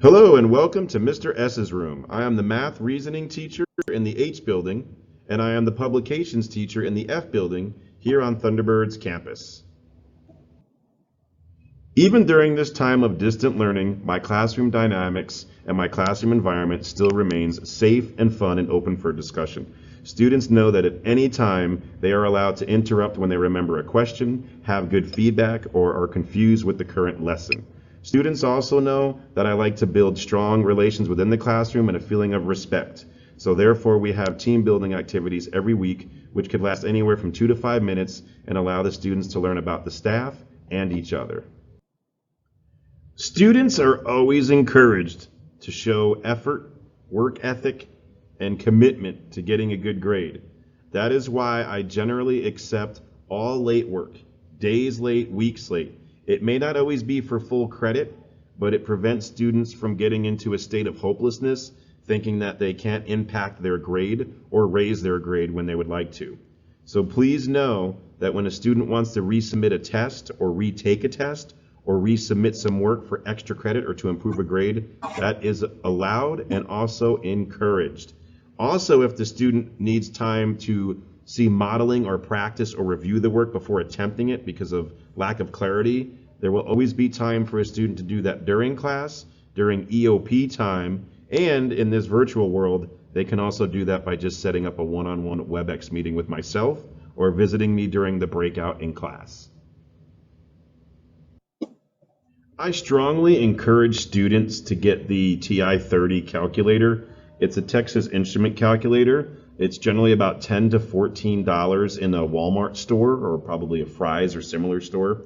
Hello and welcome to Mr. S's room. I am the math reasoning teacher in the H building, and I am the publications teacher in the F building here on Thunderbird's campus. Even during this time of distant learning, my classroom dynamics and my classroom environment still remains safe and fun and open for discussion. Students know that at any time they are allowed to interrupt when they remember a question, have good feedback, or are confused with the current lesson. Students also know that I like to build strong relations within the classroom and a feeling of respect. So therefore, we have team building activities every week, which could last anywhere from 2 to 5 minutes and allow the students to learn about the staff and each other. Students are always encouraged to show effort, work ethic, and commitment to getting a good grade. That is why I generally accept all late work, days late, weeks late. It may not always be for full credit, but it prevents students from getting into a state of hopelessness, thinking that they can't impact their grade or raise their grade when they would like to. So please know that when a student wants to resubmit a test or retake a test or resubmit some work for extra credit or to improve a grade, that is allowed and also encouraged. Also, if the student needs time to see modeling or practice or review the work before attempting it because of lack of clarity, there will always be time for a student to do that during class, during EOP time, and in this virtual world, they can also do that by just setting up a one-on-one WebEx meeting with myself or visiting me during the breakout in class. I strongly encourage students to get the TI-30 calculator. It's a Texas Instrument calculator. It's generally about $10 to $14 in a Walmart store or probably a Fry's or similar store.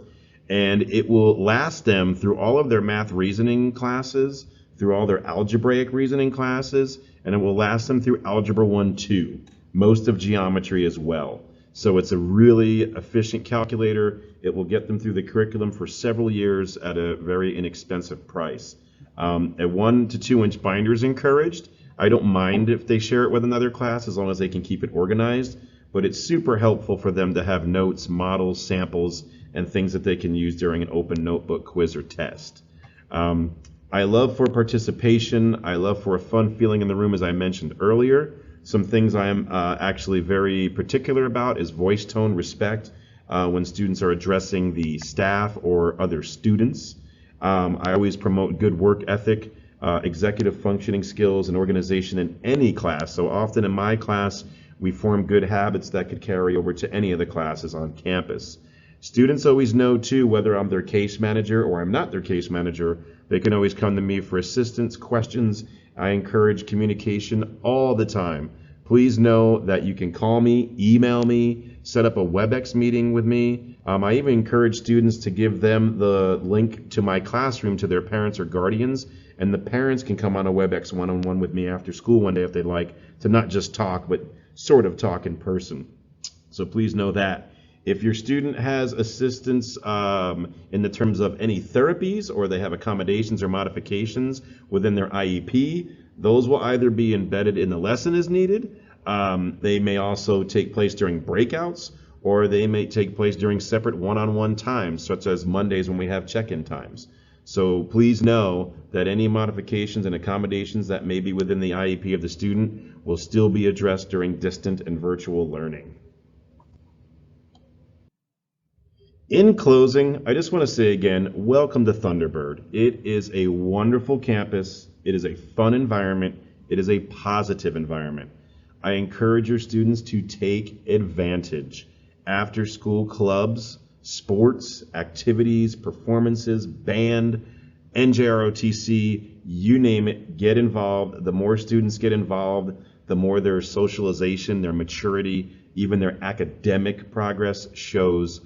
And it will last them through all of their math reasoning classes, through all their algebraic reasoning classes, and it will last them through Algebra 1, 2, most of geometry as well. So it's a really efficient calculator. It will get them through the curriculum for several years at a very inexpensive price. A 1 to 2 inch binder is encouraged. I don't mind if they share it with another class as long as they can keep it organized, but it's super helpful for them to have notes, models, samples, and things that they can use during an open notebook quiz or test. I love for participation. I love for a fun feeling in the room, as I mentioned earlier. Some things I am actually very particular about is voice tone, respect, when students are addressing the staff or other students. I always promote good work ethic, executive functioning skills, and organization in any class. So often in my class, we form good habits that could carry over to any of the classes on campus. Students always know too, whether I'm their case manager or I'm not their case manager, they can always come to me for assistance, questions. I encourage communication all the time. Please know that you can call me, email me, set up a WebEx meeting with me. I even encourage students to give them the link to my classroom to their parents or guardians, and the parents can come on a WebEx one-on-one with me after school one day if they'd like to not just talk, but sort of talk in person. So please know that. If your student has assistance in the terms of any therapies or they have accommodations or modifications within their IEP, those will either be embedded in the lesson as needed. They may also take place during breakouts, or they may take place during separate one-on-one times, such as Mondays when we have check-in times. So please know that any modifications and accommodations that may be within the IEP of the student will still be addressed during distant and virtual learning. In closing, I just want to say again, welcome to Thunderbird. It is a wonderful campus. It is a fun environment. It is a positive environment. I encourage your students to take advantage. After school clubs, sports, activities, performances, band, NJROTC, you name it, get involved. The more students get involved, the more their socialization, their maturity, even their academic progress shows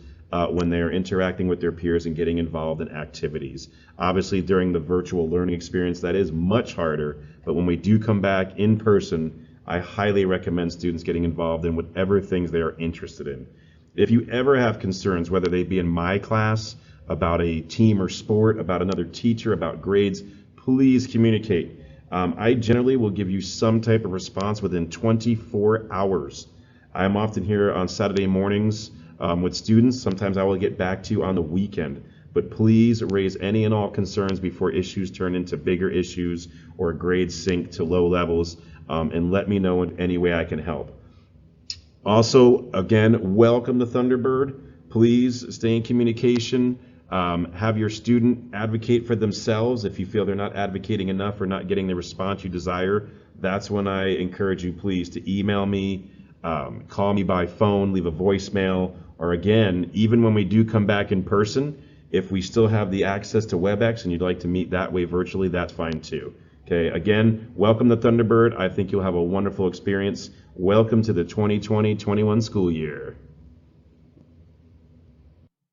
when they're interacting with their peers and getting involved in activities. Obviously, during the virtual learning experience, that is much harder, but when we do come back in person, I highly recommend students getting involved in whatever things they are interested in. If you ever have concerns, whether they be in my class, about a team or sport, about another teacher, about grades, please communicate. I generally will give you some type of response within 24 hours. I am often here on Saturday mornings with students. Sometimes I will get back to you on the weekend. but please raise any and all concerns before issues turn into bigger issues or grades sink to low levels, and let me know in any way I can help. Also, again, welcome to Thunderbird. Please stay in communication. Have your student advocate for themselves. If you feel they're not advocating enough or not getting the response you desire, that's when I encourage you, please, to email me, call me by phone, leave a voicemail, or again, even when we do come back in person, if we still have the access to WebEx and you'd like to meet that way virtually, that's fine too. Okay, again, welcome to Thunderbird. I think you'll have a wonderful experience. Welcome to the 2020-21 school year.